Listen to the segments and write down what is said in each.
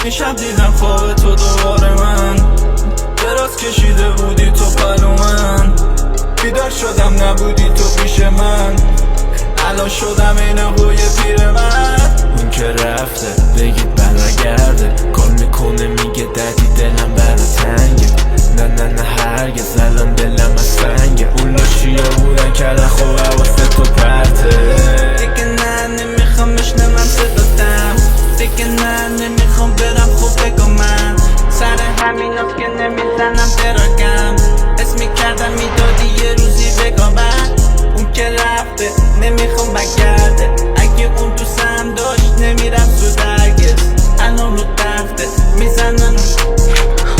دیشب دیدم خواب تو دوباره من، دراز کشیده بودی تو پلو من. بیدار شدم نبودی تو پیش من، الان شدم این هوی پیر من. اون که رفته بگید برگرده، کار میکنه میگه دردی دلم برا تنگه. نه نه نه هرگز الان دلم از سنگه. اون لاشیا بودن کردن خوب حواست تو پرته. دیگه نه نمیخوام بشنوم صداتم، دیگه نه نمیخوام برم خوب بگم من. سر همینات که نمیزنم تراکم، اسم کردم میدادی یه روزی بگامم. اون که رفته نمیخوام بگرده، اگه اون دوستم داشت نمیرفت تو درگز. الان رو تخته میزنن،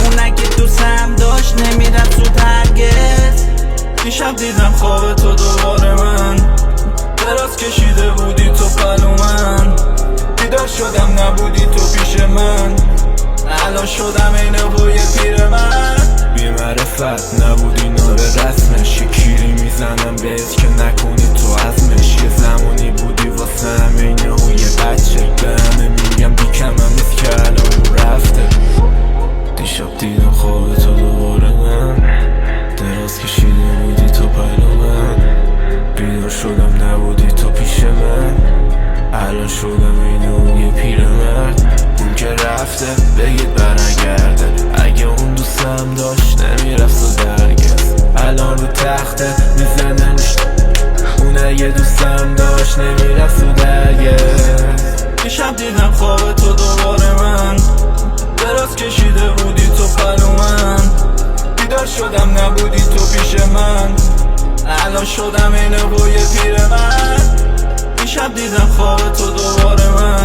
اون اگه دوستم داشت نمیرفت تو درگز. دیشب دیدم خواب تو دوباره من، دراز کشیده بودی تو پلو من. بیدار شدم نبودی تو پیش من، الان شدم این هوی پیر من. بی معرفت نبودی نار رسمش، یه کیری میزنم بهت که نکنی تو عزمش. یه زمانی بودی واسه هم این هوی بچه، به همه میگم بیکم هم نیست که الان اون رفته. دیشب دیدم خواب تو دوباره من، دراز کشیده بودی تو پلو من. بیدار شدم نبودی تو پیش من، الان شدم این هوی پیرمرد. اون که رفته بگید برگرده، اگه اون دوستم داشت نمیرفت و درگز. الان رو تخته میزننش، اون اگه دوستم داشت نمیرفت و درگز. دیشب دیدم خواب تو دوباره من، دراز کشیده بودی تو پلو من. بیدار شدم نبودی تو پیش من، الان شدم این هوی پیر من. دیشب دیدم خواب تو دوباره من،